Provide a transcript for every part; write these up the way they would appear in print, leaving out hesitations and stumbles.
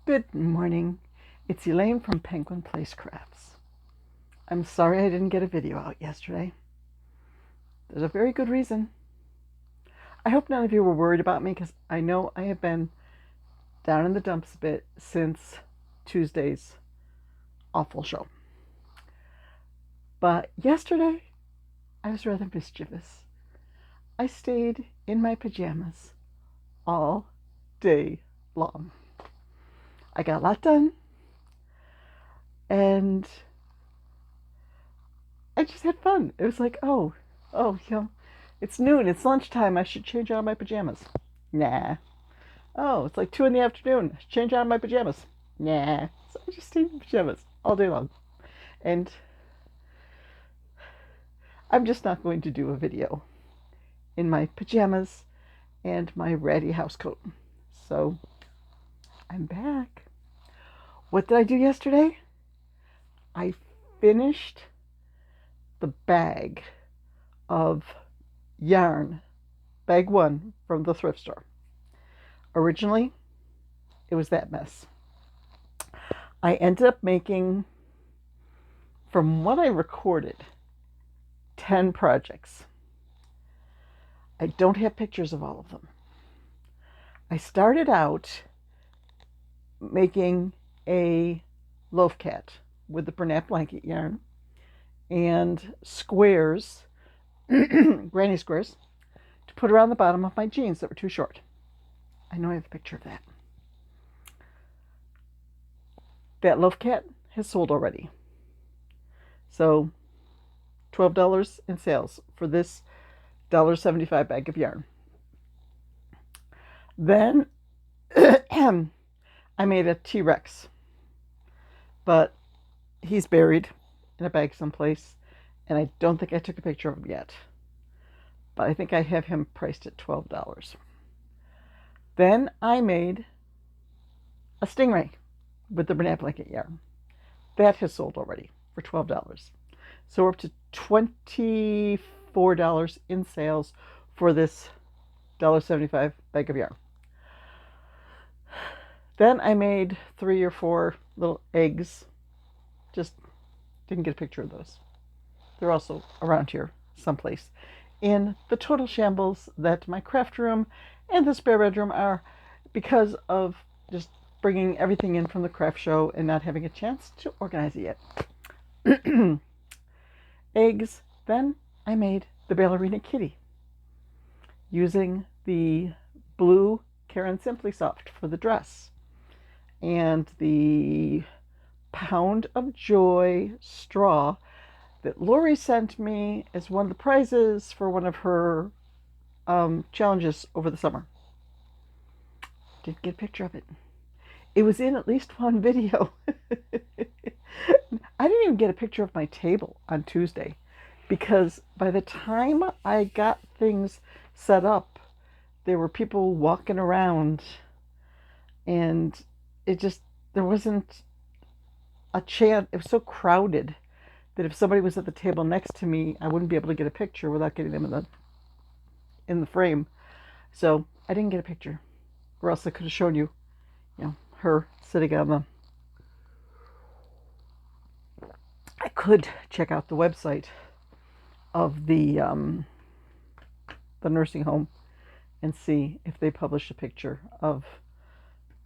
Good morning. It's Elaine from Penguin Place Crafts. I'm sorry I didn't get a video out yesterday. There's a very good reason. I hope none of you were worried about me because I know I have been down in the dumps a bit since Tuesday's awful show. But yesterday, I was rather mischievous. I stayed in my pajamas all day long. I got a lot done, and I just had fun. It was like, it's noon, it's lunchtime, I should change out of my pajamas. Nah. Oh, it's like 2 in the afternoon, I should change out of my pajamas. Nah. So I just stayed in pajamas all day long. And I'm just not going to do a video in my pajamas and my ratty housecoat. So I'm back. What did I do yesterday? I finished the bag of yarn, bag 1 from the thrift store. Originally, it was that mess. I ended up making, from what I recorded, 10 projects. I don't have pictures of all of them. I started out making a Loaf Cat with the Bernat blanket yarn and squares, granny squares, to put around the bottom of my jeans that were too short. I know I have a picture of that. That Loaf Cat has sold already. So $12 in sales for this $1.75 bag of yarn. Then I made a T-Rex, but he's buried in a bag someplace, and I don't think I took a picture of him yet, but I think I have him priced at $12. Then I made a Stingray with the Bernat blanket yarn. That has sold already for $12. So we're up to $24 in sales for this $1.75 bag of yarn. Then I made 3 or 4 little eggs. Just didn't get a picture of those. They're also around here someplace in the total shambles that my craft room and the spare bedroom are because of just bringing everything in from the craft show and not having a chance to organize it yet. Eggs. Then I made the Ballerina Kitty using the blue Karen Simply Soft for the dress and the Pound of Joy straw that Lori sent me as one of the prizes for one of her challenges over the summer. Didn't get a picture of it. It was in at least one video. I didn't even get a picture of my table on Tuesday because by the time I got things set up, there were people walking around, and there wasn't a chance. It was so crowded that if somebody was at the table next to me, I wouldn't be able to get a picture without getting them in the frame. So I didn't get a picture, or else I could have shown you, her sitting on the. I could check out the website of the nursing home and see if they published a picture of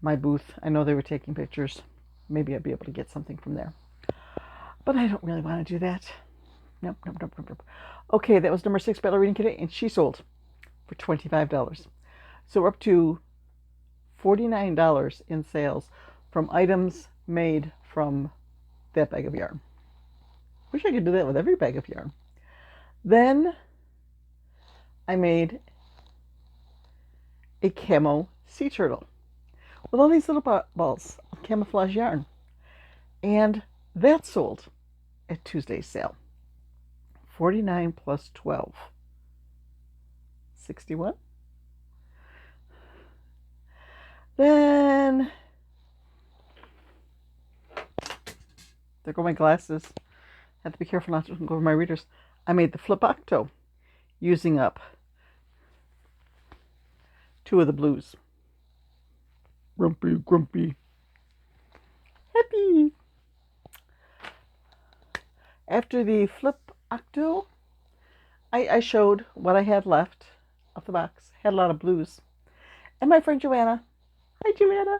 my booth. I know they were taking pictures. Maybe I'd be able to get something from there. But I don't really want to do that. Nope. Okay, that was number 6, Ballerina Kitty, and she sold for $25. So we're up to $49 in sales from items made from that bag of yarn. Wish I could do that with every bag of yarn. Then I made a camo sea turtle with all these little balls of camouflage yarn. And that sold at Tuesday's sale. $49 plus $12. $61. Then there go my glasses. Have to be careful not to go over my readers. I made the Flip Octo using up 2 of the blues. Grumpy. happy. After the flip octo, I showed what I had left of the box. Had a lot of blues. And my friend Joanna, hi Joanna,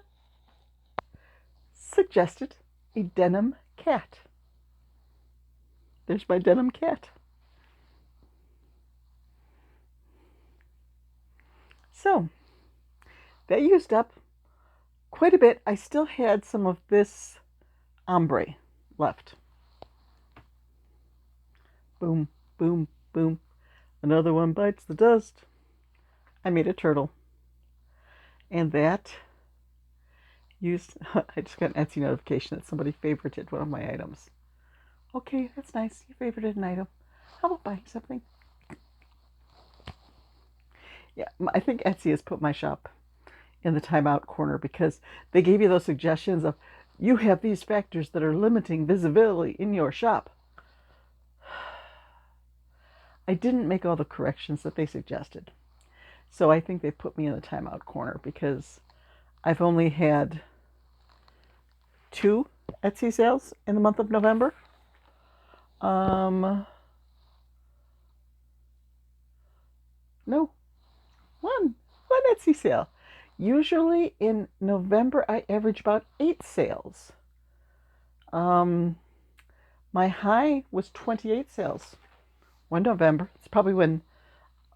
suggested a denim cat. There's my denim cat. So that used up quite a bit. I still had some of this ombre left. Boom, boom, boom. Another one bites the dust. I made a turtle. And that used, I just got an Etsy notification that somebody favorited one of my items. Okay, that's nice. You favorited an item. How about buying something? Yeah, I think Etsy has put my shop in the timeout corner because they gave you those suggestions of, you have these factors that are limiting visibility in your shop. I didn't make all the corrections that they suggested. So I think they put me in the timeout corner because I've only had 2 Etsy sales in the month of November. No, one Etsy sale. Usually in November, I average about 8 sales. My high was 28 sales. One November. It's probably when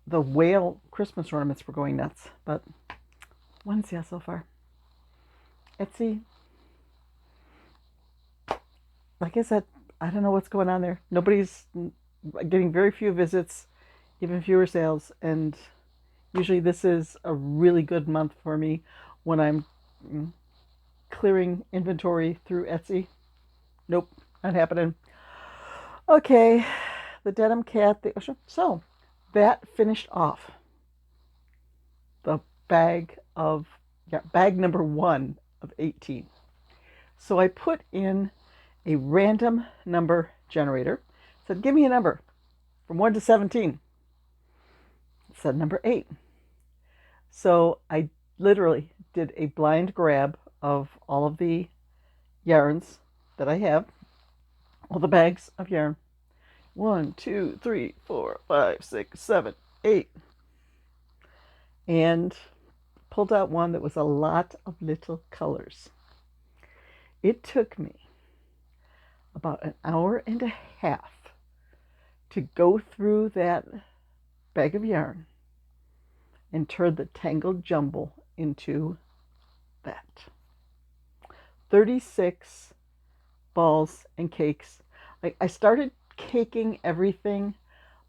the whale Christmas ornaments were going nuts, but 1 sale so far. Etsy, like I said, I don't know what's going on there. Nobody's getting very few visits, even fewer sales, and usually this is a really good month for me when I'm clearing inventory through Etsy. Nope, not happening. Okay, the denim cat. So that finished off the bag number 1 of 18. So I put in a random number generator. Said, give me a number from 1 to 17. It said number 8. So I literally did a blind grab of all of the yarns that I have, all the bags of yarn. 1, 2, 3, 4, 5, 6, 7, 8. And pulled out one that was a lot of little colors. It took me about an hour and a half to go through that bag of yarn and turn the tangled jumble into that. 36 balls and cakes. I started caking everything,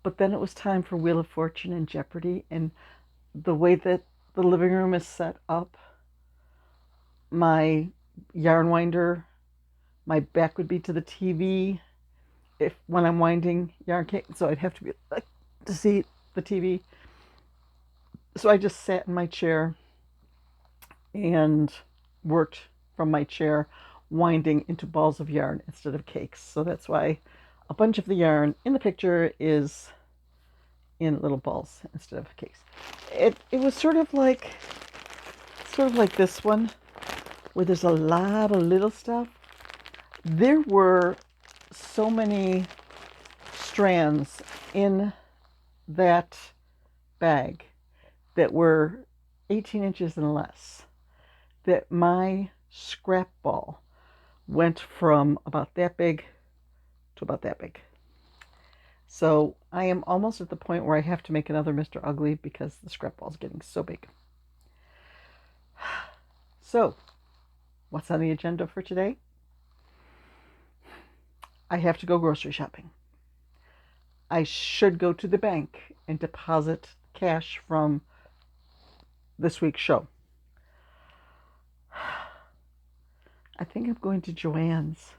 but then it was time for Wheel of Fortune and Jeopardy, and the way that the living room is set up, my yarn winder, my back would be to the TV when I'm winding yarn cake, so I'd have to be like to see the TV. So I just sat in my chair and worked from my chair, winding into balls of yarn instead of cakes. So that's why a bunch of the yarn in the picture is in little balls instead of cakes. It was sort of like this one, where there's a lot of little stuff. There were so many strands in that bag that were 18 inches and less, that my scrap ball went from about that big to about that big. So I am almost at the point where I have to make another Mr. Ugly because the scrap ball is getting so big. So what's on the agenda for today? I have to go grocery shopping. I should go to the bank and deposit cash from this week's show. I think I'm going to Joann's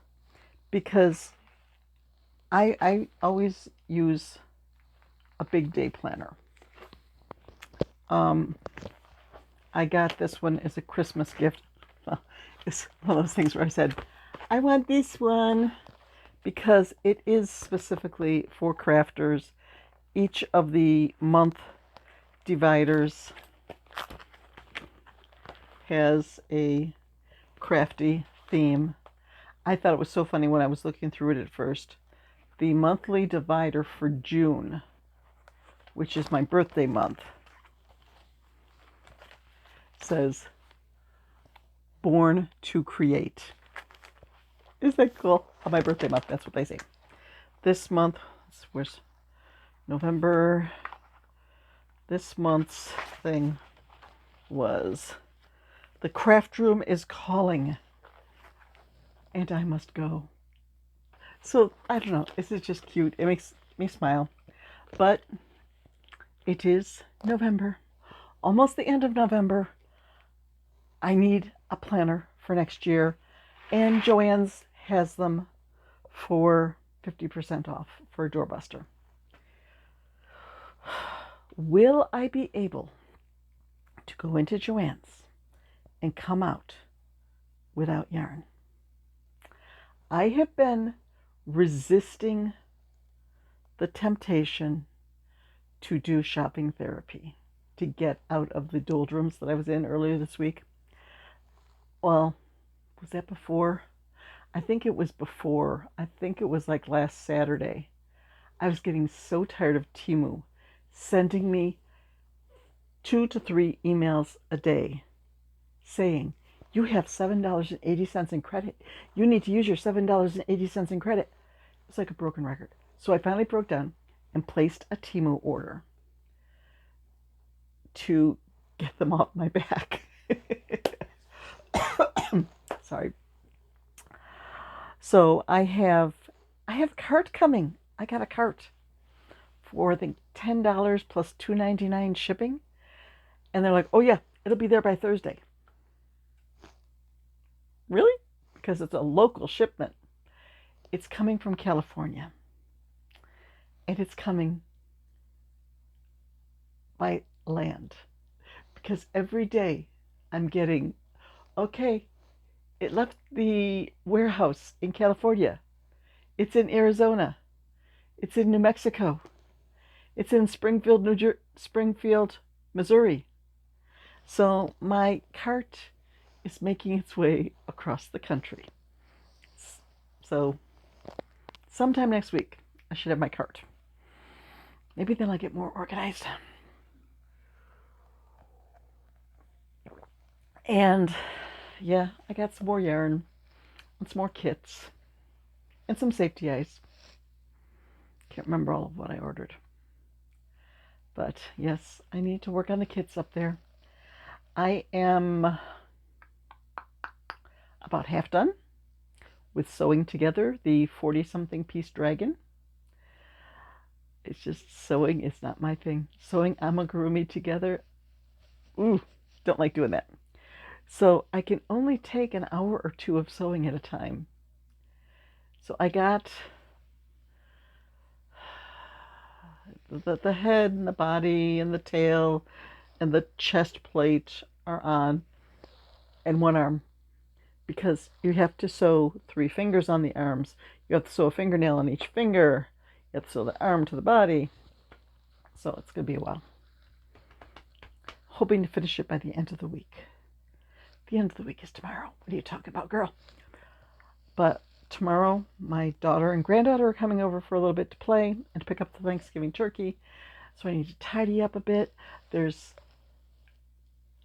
because I always use a big day planner. I got this one as a Christmas gift. It's one of those things where I said, I want this one because it is specifically for crafters. Each of the month dividers has a crafty theme. I thought it was so funny when I was looking through it at first. The monthly divider for June, which is my birthday month, says born to create. Isn't that cool? On my birthday month, that's what they say. This month, where's November? This month's thing was the craft room is calling and I must go. So I don't know, this is just cute. It makes me smile. But it is November, almost the end of November. I need a planner for next year, and Joann's has them for 50% off for a doorbuster. Will I be able to go into Joann's and come out without yarn? I have been resisting the temptation to do shopping therapy, to get out of the doldrums that I was in earlier this week. Well, was that before? I think it was before. I think it was like last Saturday. I was getting so tired of Temu sending me 2 to 3 emails a day saying, you have $7.80 in credit. You need to use your $7.80 in credit. It's like a broken record. So I finally broke down and placed a Temu order to get them off my back. Sorry. So I have a cart coming. I got a cart for I think $10 plus $2.99 shipping. And they're like, oh yeah, it'll be there by Thursday. Really? Because it's a local shipment. It's coming from California. And it's coming by land. Because every day I'm getting, okay, it left the warehouse in California. It's in Arizona. It's in New Mexico. It's in Springfield, Missouri. So my cart is making its way across the country. So sometime next week, I should have my cart. Maybe then I'll get more organized. And yeah, I got some more yarn and some more kits and some safety eyes. Can't remember all of what I ordered. But yes, I need to work on the kits up there. I am about half done with sewing together the 40-something piece dragon. It's just sewing is not my thing. Sewing amigurumi together, ooh, don't like doing that. So I can only take an hour or two of sewing at a time. So I got the head and the body and the tail and the chest plate are on, and one arm, because you have to sew 3 fingers on the arms. You have to sew a fingernail on each finger. You have to sew the arm to the body. So it's going to be a while. Hoping to finish it by the end of the week. The end of the week is tomorrow. What are you talking about, girl? But tomorrow, my daughter and granddaughter are coming over for a little bit to play and to pick up the Thanksgiving turkey. So I need to tidy up a bit. There's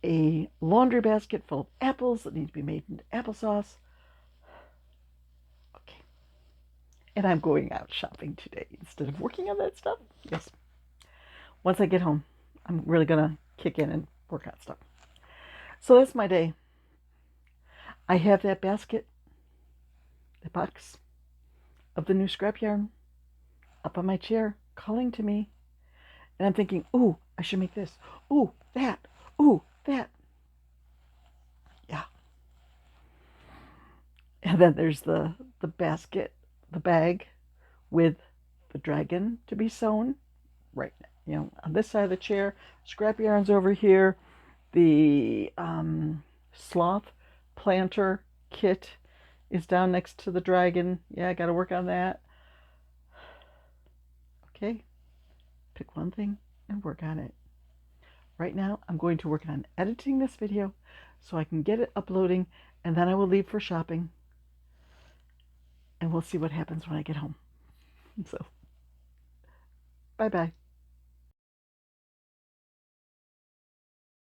a laundry basket full of apples that need to be made into applesauce. Okay. And I'm going out shopping today instead of working on that stuff. Yes. Once I get home, I'm really going to kick in and work on stuff. So that's my day. I have that basket, the box of the new scrap yarn up on my chair calling to me. And I'm thinking, ooh, I should make this. Ooh, that. Ooh, that. Yeah. And then there's the basket, the bag with the dragon to be sewn right, on this side of the chair. Scrap yarn's over here. The sloth planter kit is down next to the dragon. Yeah, I got to work on that. Okay. Pick one thing and work on it. Right now, I'm going to work on editing this video so I can get it uploading, and then I will leave for shopping. we'll see what happens when I get home. So, bye-bye.